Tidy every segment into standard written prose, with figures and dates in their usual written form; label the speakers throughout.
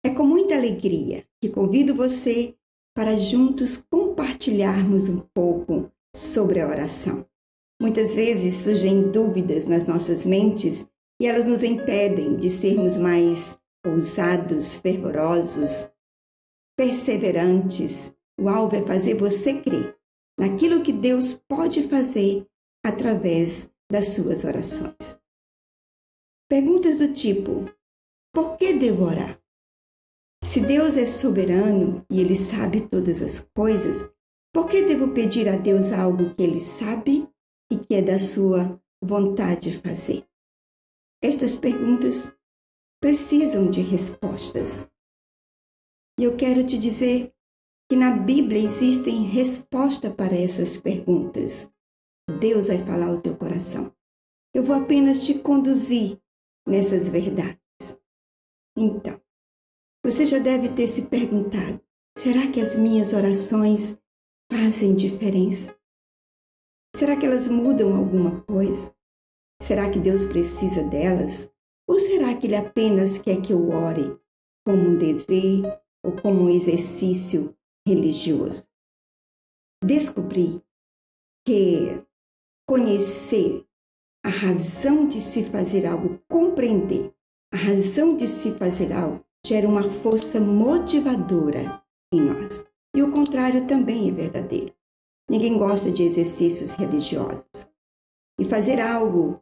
Speaker 1: É com muita alegria que convido você para juntos compartilharmos um pouco sobre a oração. Muitas vezes surgem dúvidas nas nossas mentes e elas nos impedem de sermos mais ousados, fervorosos, perseverantes. O alvo é fazer você crer naquilo que Deus pode fazer através das suas orações. Perguntas do tipo: por que devo orar? Se Deus é soberano e Ele sabe todas as coisas, por que devo pedir a Deus algo que Ele sabe e que é da sua vontade fazer? Estas perguntas precisam de respostas. E eu quero te dizer que na Bíblia existem respostas para essas perguntas. Deus vai falar ao teu coração. Eu vou apenas te conduzir nessas verdades. Então, você já deve ter se perguntado: será que as minhas orações fazem diferença? Será que elas mudam alguma coisa? Será que Deus precisa delas? Ou será que Ele apenas quer que eu ore como um dever ou como um exercício religioso? Descobri que conhecer a razão de se fazer algo, compreender a razão de se fazer algo, gera uma força motivadora em nós. E o contrário também é verdadeiro. Ninguém gosta de exercícios religiosos. E fazer algo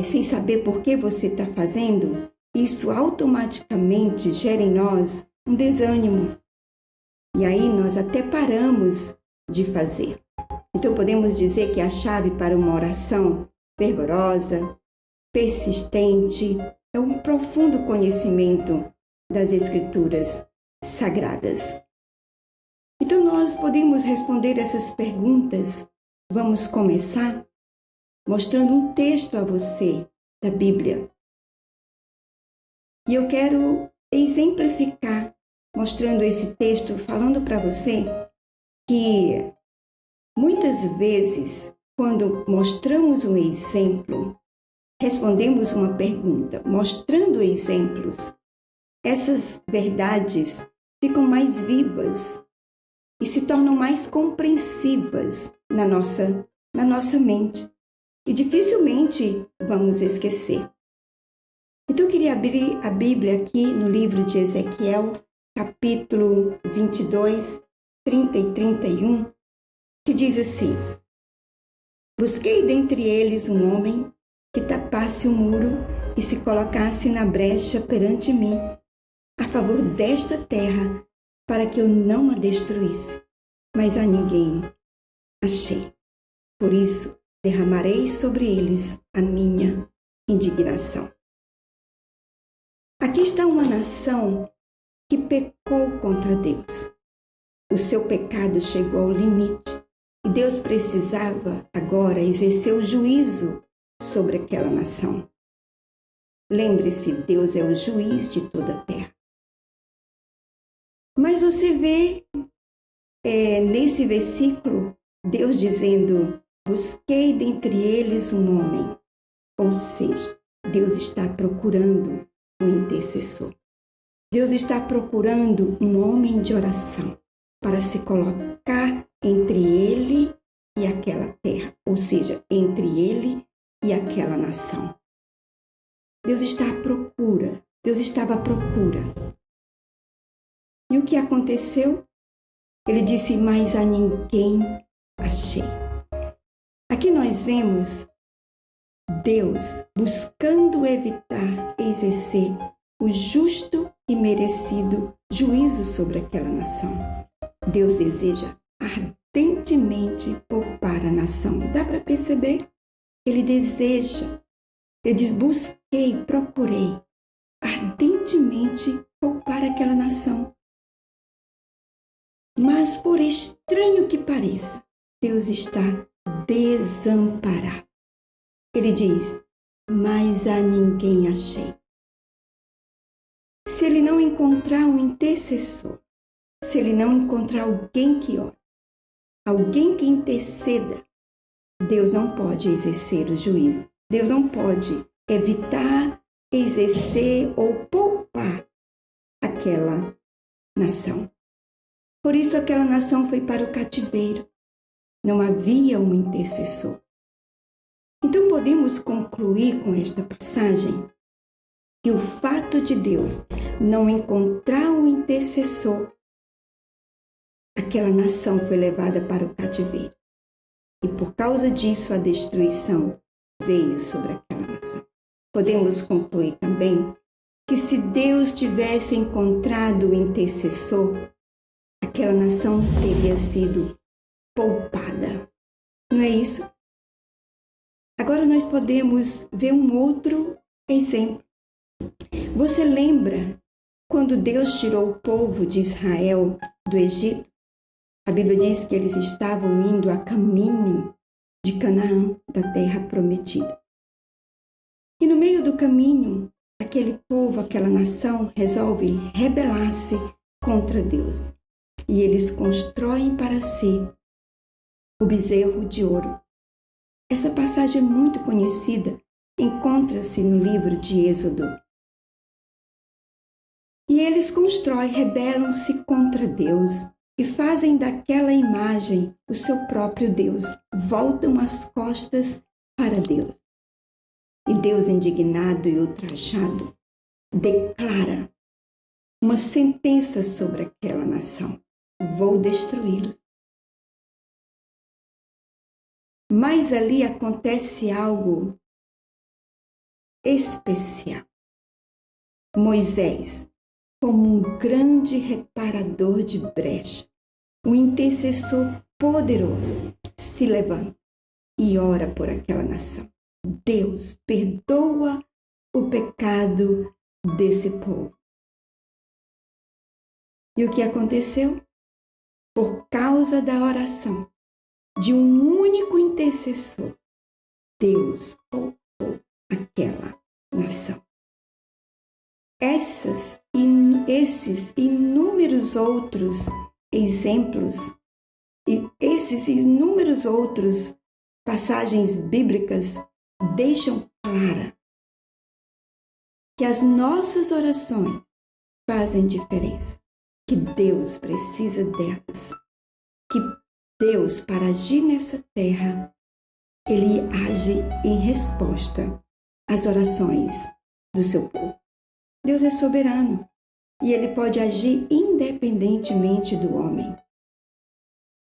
Speaker 1: sem saber por que você está fazendo, isso automaticamente gera em nós um desânimo. E aí nós até paramos de fazer. Então podemos dizer que a chave para uma oração fervorosa, persistente, é um profundo conhecimento das Escrituras Sagradas. Então nós podemos responder essas perguntas. Vamos começar mostrando um texto a você da Bíblia. E eu quero exemplificar, mostrando esse texto, falando para você que muitas vezes, quando mostramos um exemplo, respondemos uma pergunta, mostrando exemplos, essas verdades ficam mais vivas e se tornam mais compreensivas na nossa mente. E dificilmente vamos esquecer. Então eu queria abrir a Bíblia aqui no livro de Ezequiel, capítulo 22, 30 e 31, que diz assim: busquei dentre eles um homem que tapasse o muro e se colocasse na brecha perante mim, a favor desta terra, para que eu não a destruísse, mas a ninguém achei. Por isso, derramarei sobre eles a minha indignação. Aqui está uma nação que pecou contra Deus. O seu pecado chegou ao limite e Deus precisava agora exercer o juízo sobre aquela nação. Lembre-se, Deus é o juiz de toda a terra. Mas você vê nesse versículo Deus dizendo: busquei dentre eles um homem. Ou seja, Deus está procurando um intercessor. Deus está procurando um homem de oração para se colocar entre ele e aquela terra, ou seja, entre ele e aquela nação. Deus está à procura, Deus estava à procura. E o que aconteceu? Ele disse: mas a ninguém achei. Aqui nós vemos Deus buscando evitar exercer o justo e merecido juízo sobre aquela nação. Deus deseja ardentemente poupar a nação. Dá para perceber? Ele deseja. Ele diz: busquei, procurei ardentemente poupar aquela nação. Mas, por estranho que pareça, Deus está desamparado. Ele diz: mas a ninguém achei. Se ele não encontrar um intercessor, se ele não encontrar alguém que ore, alguém que interceda, Deus não pode exercer o juízo. Deus não pode evitar, exercer ou poupar aquela nação. Por isso aquela nação foi para o cativeiro. Não havia um intercessor. Então podemos concluir com esta passagem que o fato de Deus não encontrar um intercessor, aquela nação foi levada para o cativeiro. E por causa disso a destruição veio sobre aquela nação. Podemos concluir também que se Deus tivesse encontrado o intercessor, aquela nação teria sido poupada. Não é isso? Agora nós podemos ver um outro exemplo. Você lembra quando Deus tirou o povo de Israel do Egito? A Bíblia diz que eles estavam indo a caminho de Canaã, da terra prometida. E no meio do caminho, aquele povo, aquela nação, resolve rebelar-se contra Deus. E eles constroem para si o bezerro de ouro. Essa passagem é muito conhecida, encontra-se no livro de Êxodo. E eles constroem, rebelam-se contra Deus e fazem daquela imagem o seu próprio Deus. Voltam as costas para Deus. E Deus, indignado e ultrajado, declara uma sentença sobre aquela nação. Vou destruí-los. Mas ali acontece algo especial. Moisés, como um grande reparador de brecha, um intercessor poderoso, se levanta e ora por aquela nação. Deus perdoa o pecado desse povo. E o que aconteceu? Por causa da oração de um único intercessor, Deus poupou aquela nação. Esses inúmeros outros exemplos e esses inúmeros outros passagens bíblicas deixam clara que as nossas orações fazem diferença, que Deus precisa delas, que Deus, para agir nessa terra, Ele age em resposta às orações do seu povo. Deus é soberano e Ele pode agir independentemente do homem.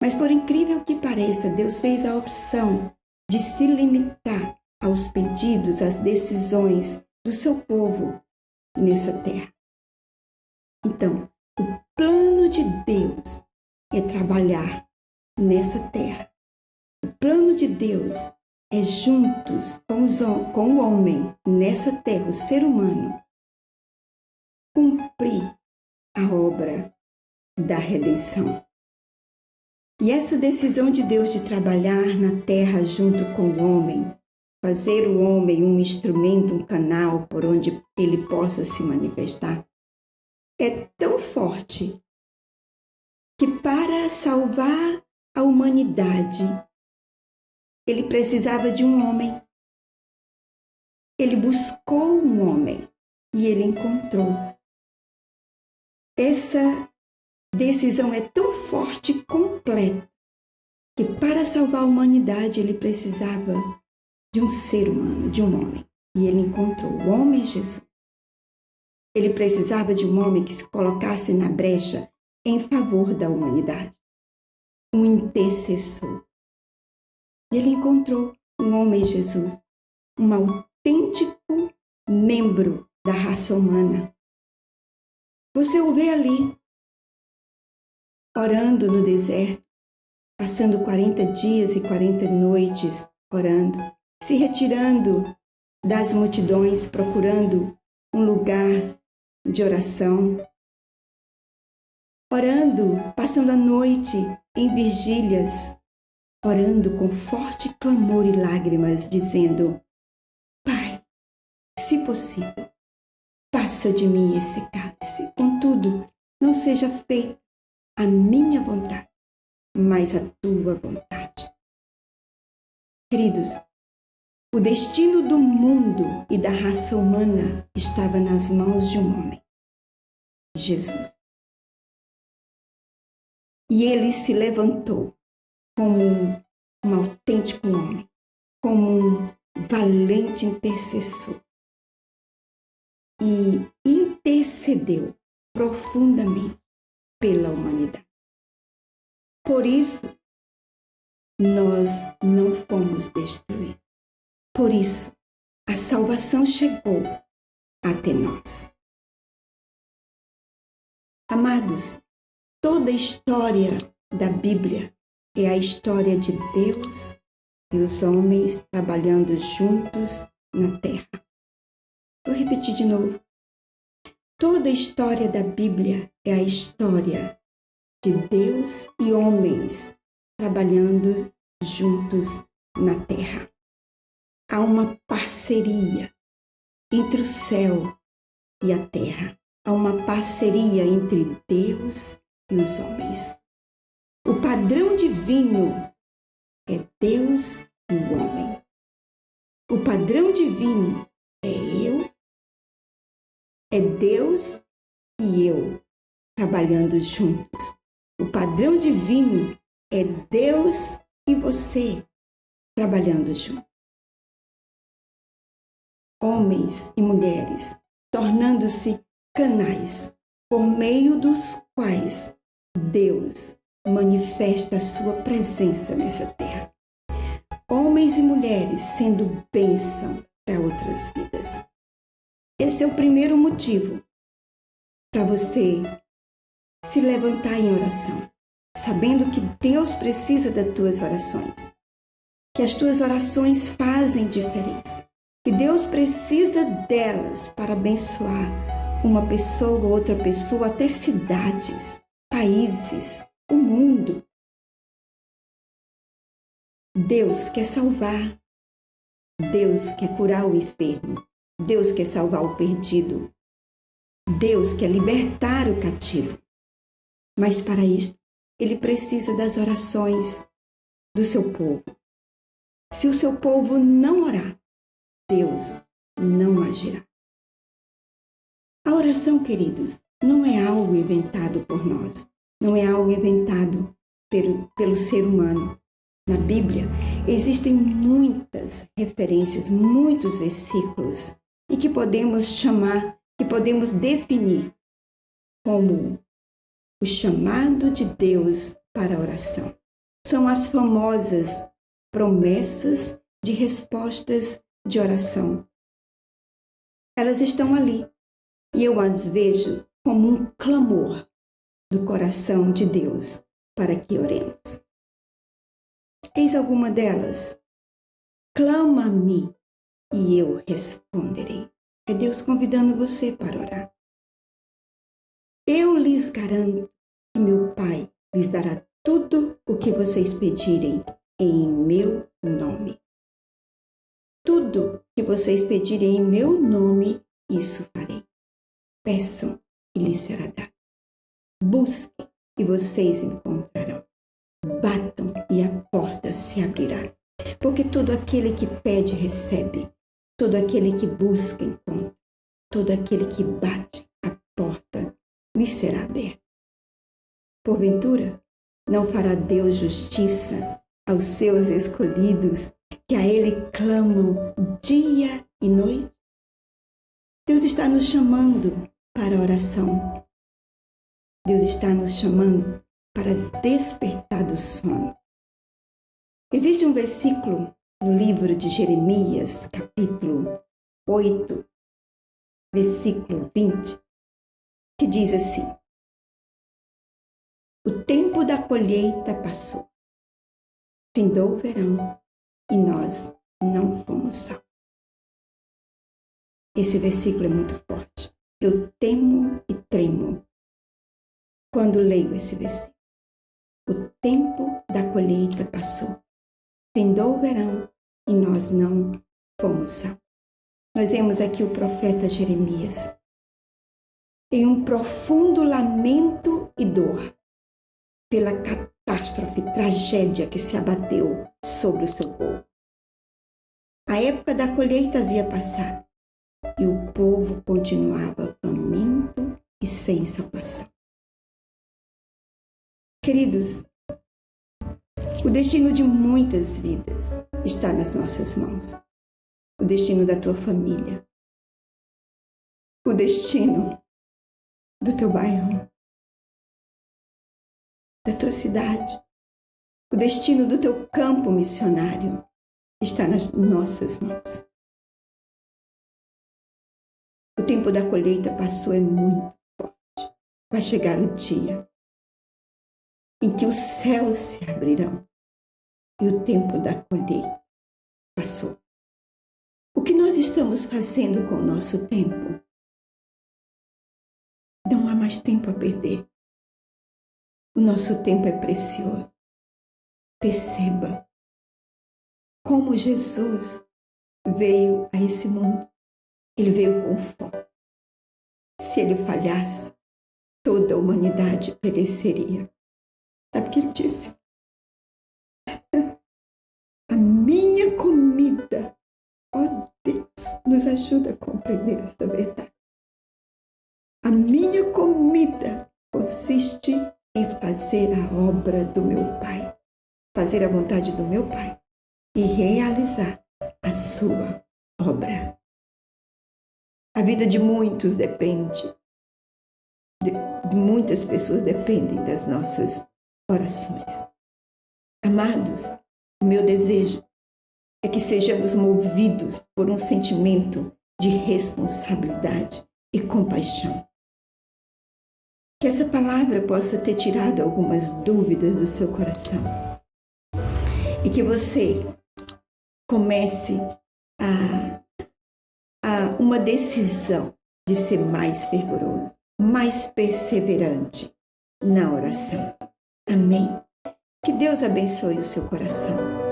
Speaker 1: Mas por incrível que pareça, Deus fez a opção de se limitar aos pedidos, às decisões do seu povo nessa terra. Então, o plano de Deus é trabalhar nessa terra. O plano de Deus é juntos com o homem nessa terra, o ser humano, cumprir a obra da redenção. E essa decisão de Deus de trabalhar na terra junto com o homem, fazer o homem um instrumento, um canal por onde ele possa se manifestar, é tão forte que para salvar a humanidade, ele precisava de um homem. Ele buscou um homem e ele encontrou. Essa decisão é tão forte e completa que para salvar a humanidade ele precisava de um ser humano, de um homem. E ele encontrou o homem Jesus. Ele precisava de um homem que se colocasse na brecha em favor da humanidade. Um intercessor. E ele encontrou um homem Jesus, um autêntico membro da raça humana. Você o vê ali, orando no deserto, passando 40 dias e 40 noites orando, se retirando das multidões, procurando um lugar de oração, orando, passando a noite em vigílias, orando com forte clamor e lágrimas, dizendo: Pai, se possível, passa de mim esse cálice. Contudo, não seja feita a minha vontade, mas a tua vontade. Queridos, o destino do mundo e da raça humana estava nas mãos de um homem. Jesus. E ele se levantou como um autêntico homem, como um valente intercessor e intercedeu profundamente pela humanidade. Por isso, nós não fomos destruídos. Por isso, a salvação chegou até nós. Amados, toda a história da Bíblia é a história de Deus e os homens trabalhando juntos na terra. Vou repetir de novo. Toda a história da Bíblia é a história de Deus e homens trabalhando juntos na terra. Há uma parceria entre o céu e a terra. Há uma parceria entre Deus e os homens. O padrão divino é Deus e o homem. O padrão divino é Deus e eu trabalhando juntos. O padrão divino é Deus e você trabalhando juntos. Homens e mulheres tornando-se canais por meio dos quais Deus manifesta a sua presença nessa terra. Homens e mulheres sendo bênção para outras vidas. Esse é o primeiro motivo para você se levantar em oração, sabendo que Deus precisa das tuas orações, que as tuas orações fazem diferença, que Deus precisa delas para abençoar uma pessoa ou outra pessoa, até cidades, países, o mundo. Deus quer salvar, Deus quer curar o enfermo, Deus quer salvar o perdido, Deus quer libertar o cativo. Mas para isto, Ele precisa das orações do seu povo. Se o seu povo não orar, Deus não agirá. A oração, queridos, não é algo inventado por nós, não é algo inventado pelo ser humano. Na Bíblia, existem muitas referências, muitos versículos, e que podemos chamar, que podemos definir como o chamado de Deus para a oração. São as famosas promessas de respostas de oração. Elas estão ali e eu as vejo como um clamor do coração de Deus para que oremos. Eis alguma delas. Clama a mim e eu responderei. É Deus convidando você para orar. Eu lhes garanto que meu Pai lhes dará tudo o que vocês pedirem em meu nome. Tudo que vocês pedirem em meu nome, isso farei. Peçam e lhes será dado. Busquem e vocês encontrarão. Batam e a porta se abrirá. Porque todo aquele que pede, recebe. Todo aquele que busca, encontra. Todo aquele que bate, a porta lhe será aberta. Porventura, não fará Deus justiça aos seus escolhidos, que a Ele clamam dia e noite? Deus está nos chamando para a oração. Deus está nos chamando para despertar do sono. Existe um versículo no livro de Jeremias, capítulo 8, versículo 20, que diz assim: o tempo da colheita passou, findou o verão e nós não fomos salvos. Esse versículo é muito forte. Eu temo e tremo quando leio esse versículo. O tempo da colheita passou, findou o verão e nós não fomos salvos. Nós vemos aqui o profeta Jeremias em um profundo lamento e dor pela catástrofe, tragédia que se abateu sobre o seu povo. A época da colheita havia passado e o povo continuava faminto e sem salvação. Queridos, o destino de muitas vidas está nas nossas mãos. O destino da tua família, o destino do teu bairro, da tua cidade, o destino do teu campo missionário está nas nossas mãos. O tempo da colheita passou, é muito forte. Vai chegar o dia em que os céus se abrirão e o tempo da colheita passou. O que nós estamos fazendo com o nosso tempo? Não há mais tempo a perder. O nosso tempo é precioso. Perceba como Jesus veio a esse mundo. Ele veio com foco. Se ele falhasse, toda a humanidade pereceria. Sabe o que ele disse? A minha comida, ó Deus, nos ajuda a compreender essa verdade. A minha comida consiste em fazer a obra do meu Pai, fazer a vontade do meu Pai e realizar a sua obra. A vida de muitos depende, de muitas pessoas dependem das nossas orações. Amados, o meu desejo é que sejamos movidos por um sentimento de responsabilidade e compaixão. Que essa palavra possa ter tirado algumas dúvidas do seu coração e que você comece a uma decisão de ser mais fervoroso, mais perseverante na oração. Amém? Que Deus abençoe o seu coração.